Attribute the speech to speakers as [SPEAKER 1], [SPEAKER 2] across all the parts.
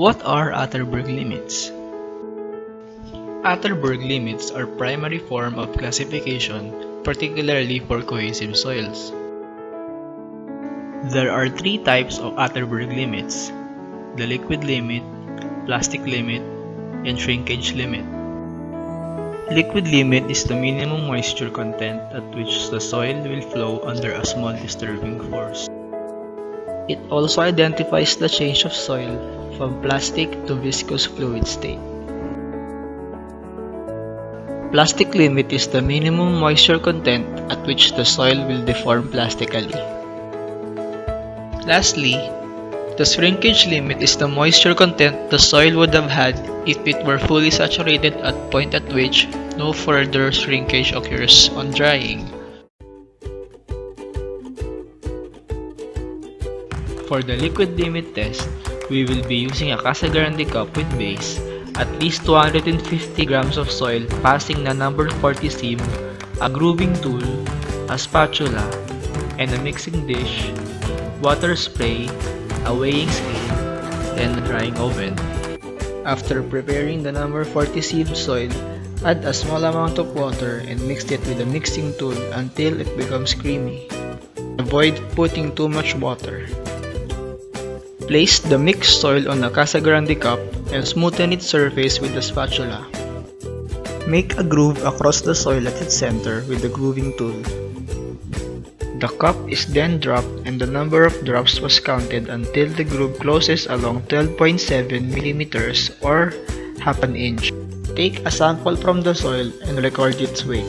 [SPEAKER 1] What are Atterberg limits? Atterberg limits are primary form of classification, particularly for cohesive soils. There are three types of Atterberg limits: the liquid limit, plastic limit, and shrinkage limit. Liquid limit is the minimum moisture content at which the soil will flow under a small disturbing force. It also identifies the change of soil from plastic to viscous fluid state. Plastic limit is the minimum moisture content at which the soil will deform plastically. Lastly, the shrinkage limit is the moisture content the soil would have had if it were fully saturated at point at which no further shrinkage occurs on drying. For the liquid limit test, we will be using a Casa Grande cup with base, at least 250 grams of soil passing the number 40 sieve, a grooving tool, a spatula, and a mixing dish, water spray, a weighing scale, and a drying oven. After preparing the number 40 sieve soil, add a small amount of water and mix it with a mixing tool until it becomes creamy. Avoid putting too much water. Place the mixed soil on a Casa Grande cup and smoothen its surface with the spatula. Make a groove across the soil at its center with the grooving tool. The cup is then dropped and the number of drops was counted until the groove closes along 12.7 mm or half an inch. Take a sample from the soil and record its weight.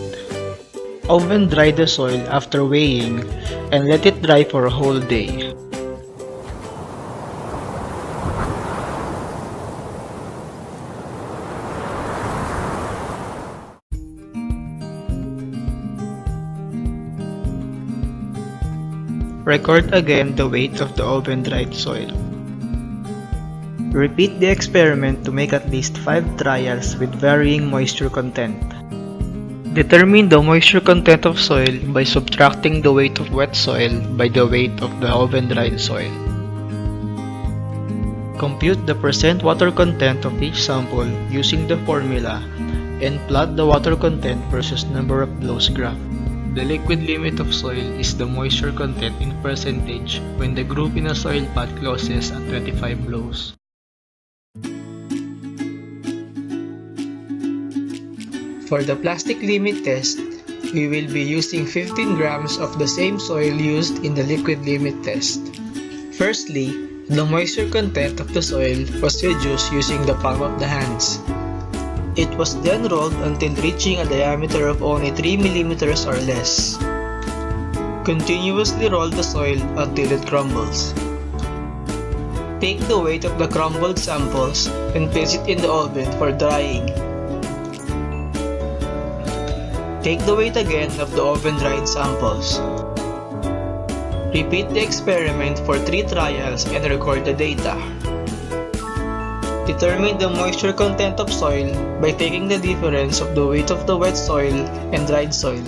[SPEAKER 1] Oven dry the soil after weighing and let it dry for a whole day. Record again the weight of the oven-dried soil. Repeat the experiment to make at least 5 trials with varying moisture content. Determine the moisture content of soil by subtracting the weight of wet soil by the weight of the oven-dried soil. Compute the percent water content of each sample using the formula and plot the water content versus number of blows graph. The liquid limit of soil is the moisture content in percentage when the groove in a soil pot closes at 25 blows. For the plastic limit test, we will be using 15 grams of the same soil used in the liquid limit test. Firstly, the moisture content of the soil was reduced using the palm of the hands. It was then rolled until reaching a diameter of only 3 mm or less. Continuously roll the soil until it crumbles. Take the weight of the crumbled samples and place it in the oven for drying. Take the weight again of the oven-dried samples. Repeat the experiment for 3 trials and record the data. Determine the moisture content of soil by taking the difference of the weight of the wet soil and dried soil.